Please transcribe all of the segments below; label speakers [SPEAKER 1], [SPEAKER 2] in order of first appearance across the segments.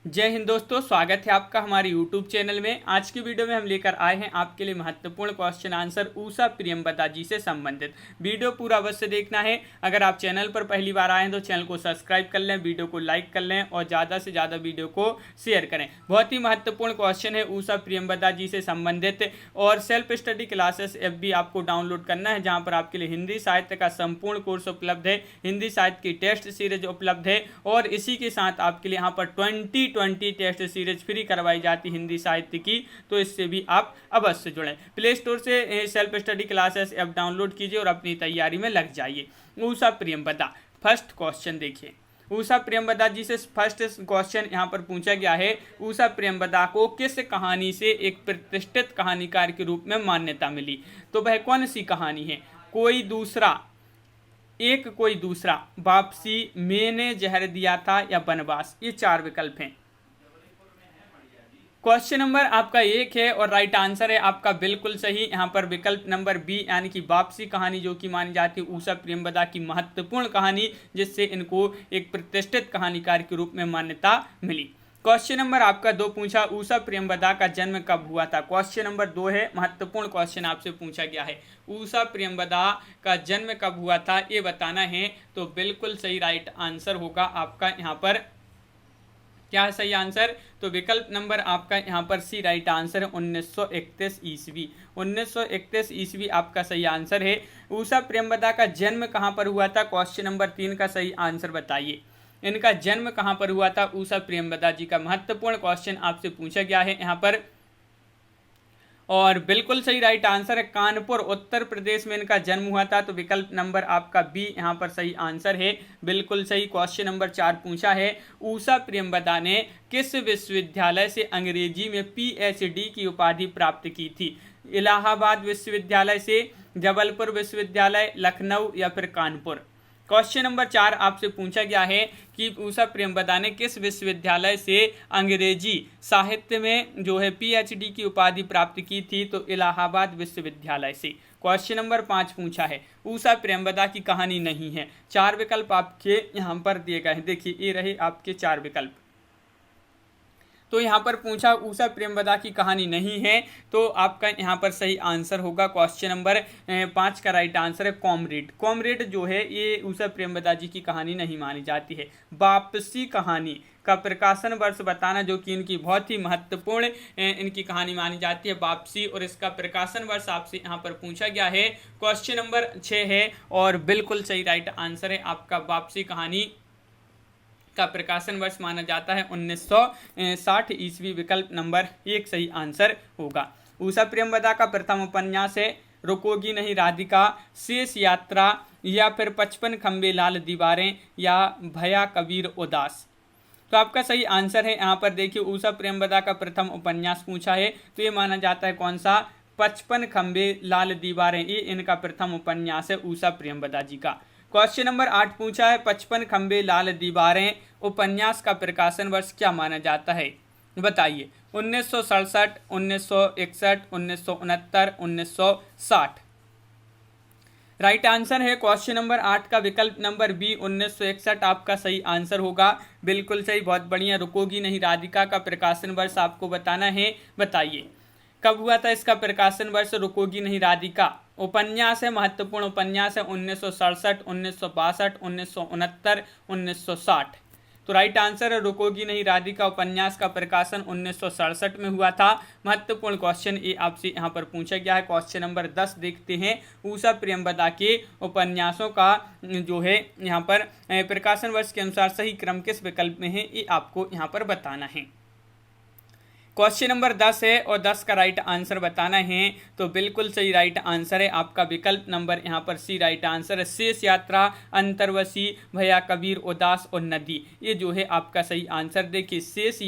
[SPEAKER 1] जय हिंद दोस्तों, स्वागत है आपका हमारे YouTube चैनल में। आज की वीडियो में हम लेकर आए हैं आपके लिए महत्वपूर्ण क्वेश्चन आंसर ऊषा प्रियंवदा जी से संबंधित। वीडियो पूरा अवश्य देखना है। अगर आप चैनल पर पहली बार आए हैं तो चैनल को सब्सक्राइब कर लें, वीडियो को लाइक कर लें और ज़्यादा से ज़्यादा वीडियो को शेयर करें। बहुत ही महत्वपूर्ण क्वेश्चन है ऊषा प्रियंवदा जी से संबंधित। और सेल्फ स्टडी क्लासेस ऐप भी आपको डाउनलोड करना है, जहाँ पर आपके लिए हिंदी साहित्य का संपूर्ण कोर्स उपलब्ध है, हिंदी साहित्य की टेस्ट सीरीज उपलब्ध है और इसी के साथ आपके लिए यहाँ पर 2020 टेस्ट सीरीज फ्री करवाई जाती हिंदी साहित्य की। तो इससे भी आप अवश्य जुड़ें। प्ले स्टोर से self study classes app download कीजिए और अपनी तैयारी में लग जाइए। ऊषा प्रियंवदा, फर्स्ट क्वेश्चन देखिए। ऊषा प्रियंवदा जी से फर्स्ट क्वेश्चन यहाँ पर पूछा गया है, ऊषा प्रियंवदा को किस कहानी से एक प्रतिष्ठित कहानीकार के रूप में मान्यता मिली? तो वह कौन सी कहानी है? कोई दूसरा, कोई दूसरा, वापसी, मैंने जहर दिया था या वनवास। ये चार विकल्प हैं। क्वेश्चन नंबर आपका 1 है और राइट आंसर है आपका बिल्कुल सही। यहाँ पर विकल्प नंबर बी यानी कि वापसी कहानी, जो कि मानी जाती है ऊषा प्रियंवदा की महत्वपूर्ण कहानी, जिससे इनको एक प्रतिष्ठित कहानीकार के रूप में मान्यता मिली। क्वेश्चन नंबर आपका 2 पूछा, ऊषा प्रियंवदा का जन्म कब हुआ था? क्वेश्चन नंबर 2 है, महत्वपूर्ण क्वेश्चन आपसे पूछा गया है। ऊषा प्रियंवदा का जन्म कब हुआ था ये बताना है। तो बिल्कुल सही राइट आंसर होगा आपका यहाँ पर। क्या है सही आंसर? तो विकल्प नंबर आपका यहाँ पर सी राइट आंसर है, 1931 ईस्वी। 1931 ईस्वी आपका सही आंसर है। ऊषा प्रियंवदा का जन्म कहाँ पर हुआ था? क्वेश्चन नंबर 3 का सही आंसर बताइए। इनका जन्म कहाँ पर हुआ था? ऊषा प्रियंवदा जी का महत्वपूर्ण क्वेश्चन आपसे पूछा गया है यहाँ पर। और बिल्कुल सही राइट आंसर है, कानपुर उत्तर प्रदेश में इनका जन्म हुआ था। तो विकल्प नंबर आपका बी यहाँ पर सही आंसर है, बिल्कुल सही। क्वेश्चन नंबर 4 पूछा है, ऊषा प्रियंवदा ने किस विश्वविद्यालय से अंग्रेजी में PhD की उपाधि प्राप्त की थी? इलाहाबाद विश्वविद्यालय से, जबलपुर विश्वविद्यालय, लखनऊ या फिर कानपुर। क्वेश्चन नंबर 4 आपसे पूछा गया है कि ऊषा प्रियंवदा ने किस विश्वविद्यालय से अंग्रेजी साहित्य में जो है PhD की उपाधि प्राप्त की थी? तो इलाहाबाद विश्वविद्यालय से। क्वेश्चन नंबर 5 पूछा है, ऊषा प्रियंवदा की कहानी नहीं है। 4 विकल्प आपके यहाँ पर दिए गए हैं। देखिए, ये रहे आपके 4 विकल्प। तो यहाँ पर पूछा ऊषा प्रियंवदा की कहानी नहीं है, तो आपका यहाँ पर सही आंसर होगा क्वेश्चन नंबर 5 का राइट आंसर है कॉमरेड। कॉमरेड जो है ये ऊषा प्रियंवदा जी की कहानी नहीं मानी जाती है। वापसी कहानी का प्रकाशन वर्ष बताना, जो कि इनकी बहुत ही महत्वपूर्ण इनकी कहानी मानी जाती है, वापसी, और इसका प्रकाशन वर्ष आपसे यहाँ पर पूछा गया है। क्वेश्चन नंबर 6 है और बिल्कुल सही राइट आंसर है आपका, वापसी कहानी का प्रकाशन वर्ष माना जाता है 1960 ईस्वी। विकल्प नंबर 1 सही आंसर होगा। ऊषा प्रियंवदा का प्रथम उपन्यास है रुकोगी नहीं राधिका, शेष यात्रा या फिर 55 खंबे लाल दीवारें या भया कबीर उदास। तो आपका सही आंसर है यहाँ पर। देखिए, ऊषा प्रियंवदा का प्रथम उपन्यास पूछा है तो ये माना जाता है कौन सा? 55 खंबे लाल दीवारें, ये इनका प्रथम उपन्यास है ऊषा प्रियंवदा जी का। क्वेश्चन नंबर 8 पूछा है, 55 खंबे लाल दीवारें उपन्यास का प्रकाशन वर्ष क्या माना जाता है? बताइए। 1967, 1961, 1969, 1960। राइट आंसर है क्वेश्चन नंबर 8 का विकल्प नंबर बी, 1961 आपका सही आंसर होगा, बिल्कुल सही, बहुत बढ़िया। रुकोगी नहीं राधिका का प्रकाशन वर्ष आपको बताना है, बताइए कब हुआ था इसका प्रकाशन वर्ष? रुकोगी नहीं राधिका उपन्यास है, महत्वपूर्ण उपन्यास है, 1967, 1962, 1969, 1960। तो राइट आंसर है रुकोगी नहीं राधिका उपन्यास का प्रकाशन 1967 में हुआ था। महत्वपूर्ण क्वेश्चन ये आपसे यहाँ पर पूछा गया है। क्वेश्चन नंबर 10 देखते हैं, ऊषा प्रियंवदा के उपन्यासों का जो है यहाँ पर प्रकाशन वर्ष के अनुसार सही क्रम किस विकल्प में है, ये आपको यहाँ पर बताना है। क्वेश्चन नंबर 10 है और 10 का राइट आंसर बताना है। तो बिल्कुल सही राइट आंसर है आपका विकल्प नंबर यहाँ पर सी राइट आंसर है, शेष यात्रा, अंतर्वशी, भया कबीर उदास और नदी। ये जो है आपका सही आंसर। देखिए, शेष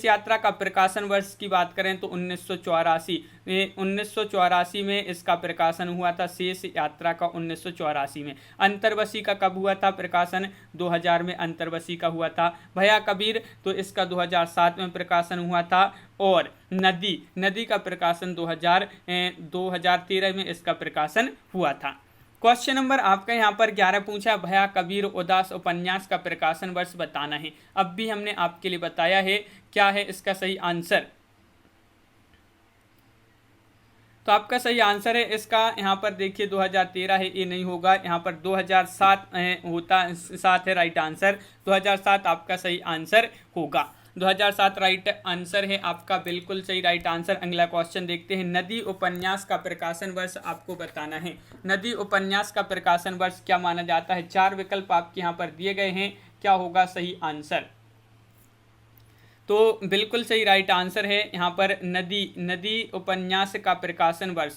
[SPEAKER 1] यात्रा का प्रकाशन वर्ष की बात करें तो 1984 में इसका प्रकाशन हुआ था। शेष यात्रा का 1984 में। अंतर्वशी का कब हुआ था प्रकाशन? 2000 में अंतर्वशी का हुआ था। भया कबीर तो इसका 2007 में प्रकाशन हुआ था। और नदी का प्रकाशन 2013 में इसका प्रकाशन हुआ था। क्वेश्चन नंबर आपका यहाँ पर 11 पूछा, भया कबीर उदास उपन्यास का प्रकाशन वर्ष बताना है। अब भी हमने आपके लिए बताया है क्या है इसका सही आंसर। तो आपका सही आंसर है इसका यहाँ पर देखिए 2013 है, ये नहीं होगा, यहाँ पर 2007 होता, 7 है राइट आंसर, 2007 आपका सही आंसर होगा। 2007 राइट आंसर है आपका, बिल्कुल सही राइट आंसर। अगला क्वेश्चन देखते हैं, नदी उपन्यास का प्रकाशन वर्ष आपको बताना है। नदी उपन्यास का प्रकाशन वर्ष क्या माना जाता है? 4 विकल्प आपके यहाँ पर दिए गए हैं, क्या होगा सही आंसर? तो बिल्कुल सही राइट आंसर है यहाँ पर नदी उपन्यास का प्रकाशन वर्ष।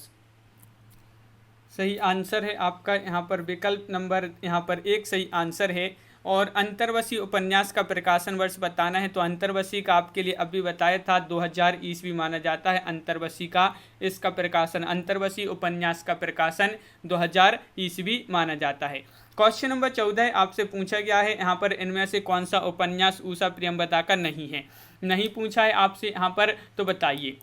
[SPEAKER 1] सही आंसर है आपका यहाँ पर विकल्प नंबर यहाँ पर 1 सही आंसर है। और अंतर्वशी उपन्यास का प्रकाशन वर्ष बताना है, तो अंतर्वशी का आपके लिए अभी बताया था 2000 ईस्वी माना जाता है अंतर्वशी का, इसका प्रकाशन, अंतर्वशी उपन्यास का प्रकाशन 2000 ईस्वी माना जाता है। क्वेश्चन नंबर 14 आपसे पूछा गया है यहाँ पर, इनमें से कौन सा उपन्यास उषा प्रियंवदा का नहीं है? नहीं पूछा है आपसे यहाँ पर, तो बताइए।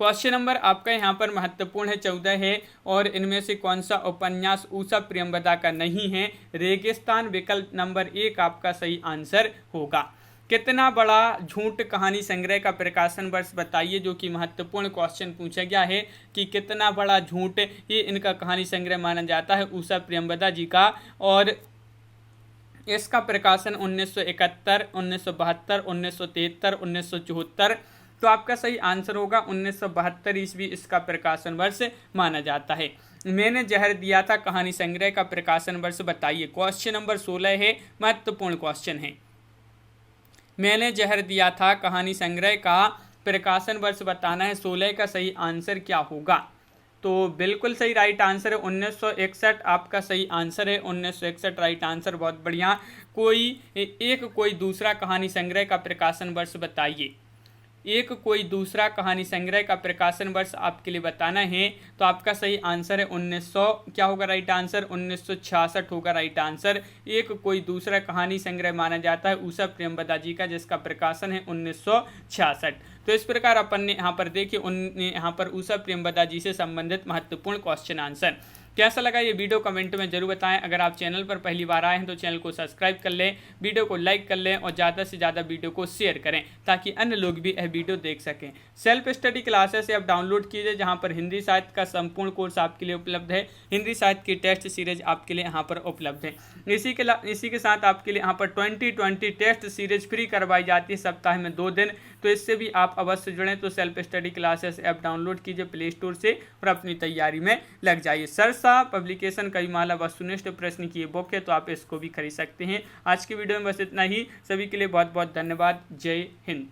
[SPEAKER 1] क्वेश्चन नंबर आपका यहाँ पर महत्वपूर्ण है, 14 है, और इनमें से कौन सा उपन्यास उषा प्रियंवदा का नहीं है? रेगिस्तान विकल्प नंबर 1 आपका सही आंसर होगा। कितना बड़ा झूठ कहानी संग्रह का प्रकाशन वर्ष बताइए, जो कि महत्वपूर्ण क्वेश्चन पूछा गया है कि कितना बड़ा झूठ ये इनका कहानी संग्रह माना जाता है उषा प्रियंवदा जी का, और इसका प्रकाशन 1971, 1972, 1973, 1974। तो आपका सही आंसर होगा 1972 ईस्वी इसका प्रकाशन वर्ष माना जाता है। मैंने जहर दिया था कहानी संग्रह का प्रकाशन वर्ष बताइए। क्वेश्चन नंबर 16 है, महत्वपूर्ण क्वेश्चन है। मैंने जहर दिया था कहानी संग्रह का प्रकाशन वर्ष बताना है, 16 का सही आंसर क्या होगा? तो बिल्कुल सही राइट आंसर है 1961 आपका सही आंसर है, 1961 राइट आंसर, बहुत बढ़िया। कोई दूसरा कहानी संग्रह का प्रकाशन वर्ष बताइए। कोई दूसरा कहानी संग्रह का प्रकाशन वर्ष आपके लिए बताना है, तो आपका सही आंसर है 1900, क्या होगा राइट आंसर? 1966 होगा राइट आंसर। कोई दूसरा कहानी संग्रह माना जाता है उषा प्रियंवदा जी का, जिसका प्रकाशन है 1966। तो इस प्रकार अपन ने यहाँ पर देखिए यहाँ पर उषा प्रियंवदा जी से संबंधित महत्वपूर्ण क्वेश्चन आंसर। कैसा लगा ये वीडियो कमेंट में जरूर बताएं। अगर आप चैनल पर पहली बार आए हैं तो चैनल को सब्सक्राइब कर लें, वीडियो को लाइक कर लें और ज़्यादा से ज़्यादा वीडियो को शेयर करें ताकि अन्य लोग भी यह वीडियो देख सकें। सेल्फ स्टडी क्लासेस से आप डाउनलोड कीजिए, जहां पर हिंदी साहित्य का संपूर्ण कोर्स आपके लिए उपलब्ध है। हिंदी साहित्य की टेस्ट सीरीज आपके लिए यहाँ पर उपलब्ध है। इसी के साथ आपके लिए यहाँ पर 2020 टेस्ट सीरीज फ्री करवाई जाती है सप्ताह में 2 दिन, तो इससे भी आप अवश्य जुड़ें। तो self study classes app download कीजिए प्ले स्टोर से और अपनी तैयारी में लग जाइए। सरसा पब्लिकेशन कविमाला वस्तुनिष्ठ प्रश्न की ये बुक है, तो आप इसको भी खरीद सकते हैं। आज की वीडियो में बस इतना ही। सभी के लिए बहुत बहुत धन्यवाद। जय हिंद।